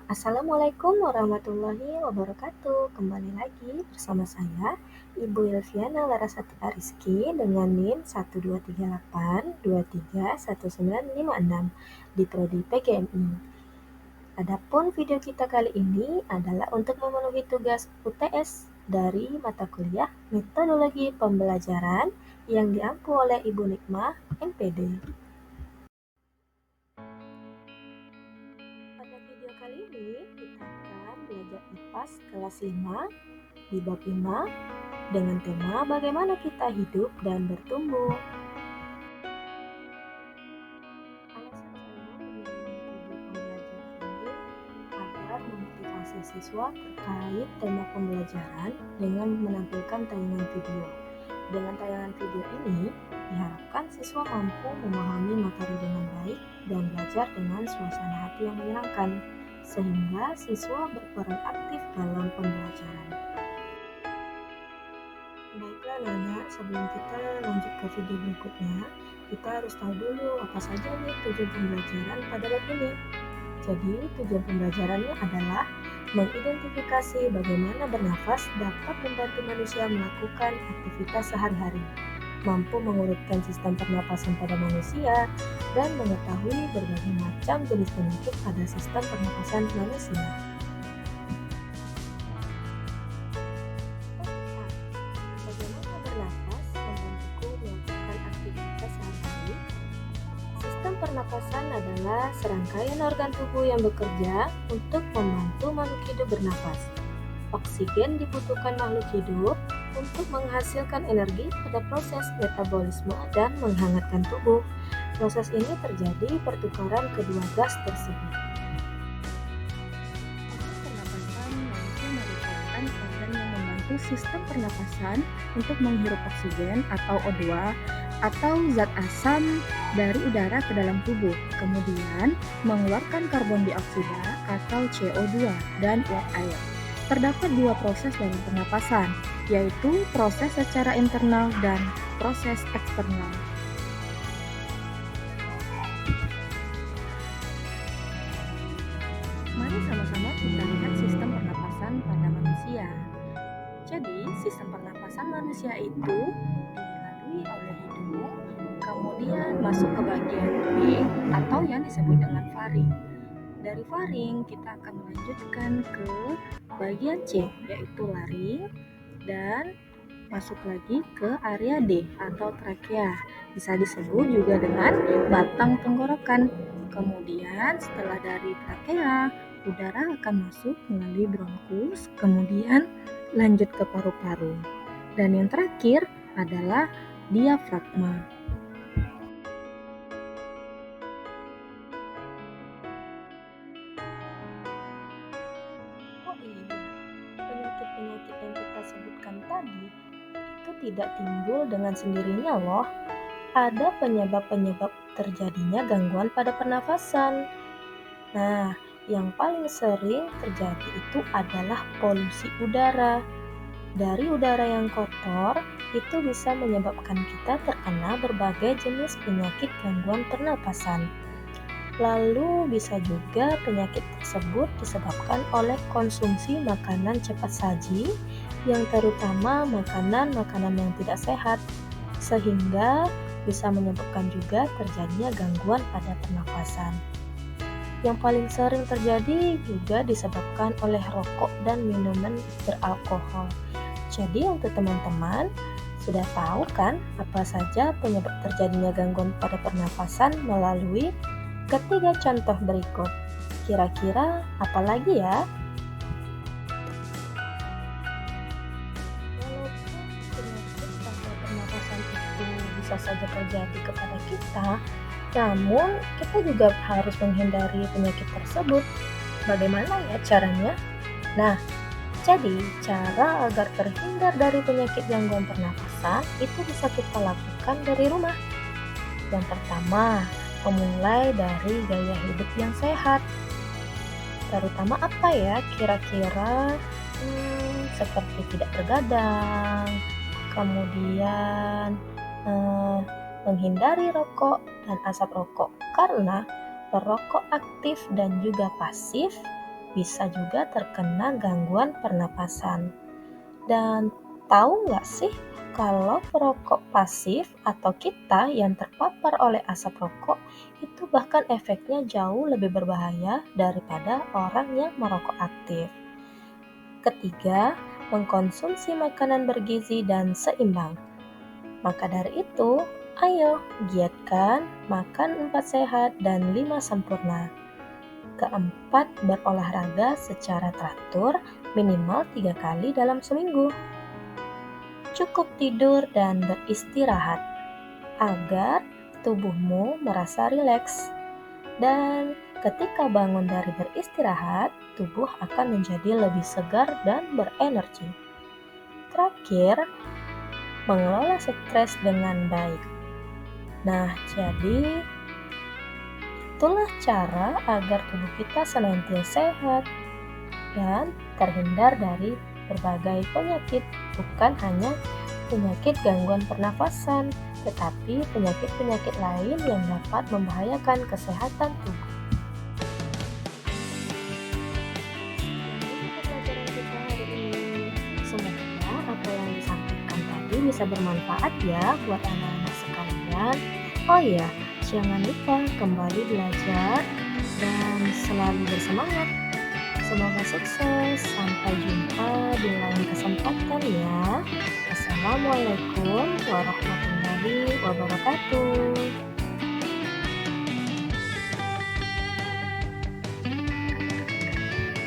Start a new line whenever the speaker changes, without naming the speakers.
Assalamualaikum warahmatullahi wabarakatuh. Kembali lagi bersama saya, Ibu Elviana Larasati Ariski dengan NIM 123823196 di Prodi PGMI. Adapun video kita kali ini adalah untuk memenuhi tugas UTS dari mata kuliah Metodologi Pembelajaran yang diampu oleh Ibu Nikmah, MPD. Pada video kali ini, kita akan belajar IPAS kelas 5 di bab 5 dengan tema bagaimana kita hidup dan bertumbuh. Alasan saya memilih metode pembelajaran ini agar memotivasi siswa terkait tema pembelajaran dengan menampilkan tayangan video. Dengan tayangan video ini, diharapkan siswa mampu memahami materi dengan baik dan belajar dengan suasana hati yang menyenangkan, sehingga siswa berperan aktif dalam pembelajaran. Baiklah Nana, sebelum kita lanjut ke video berikutnya, kita harus tahu dulu apa saja nih tujuan pembelajaran pada bab ini. Jadi, tujuan pembelajarannya adalah mengidentifikasi bagaimana bernafas dapat membantu manusia melakukan aktivitas sehari-hari, mampu mengurutkan sistem pernapasan pada manusia, dan mengetahui berbagai macam jenis penyakit pada sistem pernapasan manusia. Bagaimana bernafas membantuku melakukan aktivitas sehari-hari? Sistem pernapasan adalah serangkaian organ tubuh yang bekerja untuk membantu makhluk hidup bernafas. Oksigen dibutuhkan makhluk hidup untuk menghasilkan energi pada proses metabolisme dan menghangatkan tubuh. Proses ini terjadi pertukaran kedua gas tersebut.
Pernapasan manusia merupakan organ yang membantu sistem pernapasan untuk menghirup oksigen atau O2 atau zat asam dari udara ke dalam tubuh, kemudian mengeluarkan karbon dioksida atau CO2 dan uap air. Terdapat dua proses dalam pernapasan, yaitu proses secara internal dan proses eksternal. Mari sama-sama kita lihat sistem pernapasan pada manusia. Jadi, sistem pernapasan manusia itu dilalui oleh hidung, kemudian masuk ke bagian B atau yang disebut dengan faring. Dari faring kita akan melanjutkan ke bagian C, yaitu laring, dan masuk lagi ke area D atau trakea. Bisa disebut juga dengan batang tenggorokan. Kemudian setelah dari trakea, udara akan masuk melalui bronkus, kemudian lanjut ke paru-paru. Dan yang terakhir adalah diafragma.
Oh iya, penyakit-penyakit yang kita sebutkan tadi itu tidak timbul dengan sendirinya loh. Ada penyebab-penyebab terjadinya gangguan pada pernafasan. Nah, yang paling sering terjadi itu adalah polusi udara. Dari udara yang kotor, itu bisa menyebabkan kita terkena berbagai jenis penyakit gangguan pernapasan. Lalu bisa juga penyakit tersebut disebabkan oleh konsumsi makanan cepat saji, yang terutama makanan-makanan yang tidak sehat, sehingga bisa menyebabkan juga terjadinya gangguan pada pernapasan. Yang paling sering terjadi juga disebabkan oleh rokok dan minuman beralkohol. Jadi untuk teman-teman, sudah tahu kan apa saja penyebab terjadinya gangguan pada pernapasan melalui ketiga contoh berikut. Kira-kira apa lagi ya? Walaupun penyakit pada pernapasan itu bisa saja terjadi kepada kita, namun kita juga harus menghindari penyakit tersebut. Bagaimana ya caranya? Nah, jadi cara agar terhindar dari penyakit gangguan pernapasan itu bisa kita lakukan dari rumah. Yang pertama, memulai dari gaya hidup yang sehat. Terutama apa ya kira-kira? Seperti tidak bergadang, kemudian menghindari rokok dan asap rokok, karena perokok aktif dan juga pasif bisa juga terkena gangguan pernapasan. Dan tahu nggak sih kalau perokok pasif atau kita yang terpapar oleh asap rokok itu bahkan efeknya jauh lebih berbahaya daripada orang yang merokok aktif. Ketiga, mengkonsumsi makanan bergizi dan seimbang. Maka dari itu, ayo giatkan makan 4 sehat dan 5 sempurna. Keempat, berolahraga secara teratur minimal 3 kali dalam seminggu. Cukup tidur dan beristirahat agar tubuhmu merasa rileks. Dan ketika bangun dari beristirahat, tubuh akan menjadi lebih segar dan berenergi. Terakhir, mengelola stres dengan baik. Nah, jadi itulah cara agar tubuh kita senantiasa sehat dan terhindar dari berbagai penyakit, bukan hanya penyakit gangguan pernafasan, tetapi penyakit-penyakit lain yang dapat membahayakan kesehatan tubuh. Sekian pelajaran kita hari ini. Semoga apa yang disampaikan tadi bisa bermanfaat ya buat anak-anak sekalian. Oh iya, jangan lupa kembali belajar dan selalu bersemangat. Semoga sukses. Sampai jumpa di lain kesempatan ya. Assalamualaikum warahmatullahi wabarakatuh.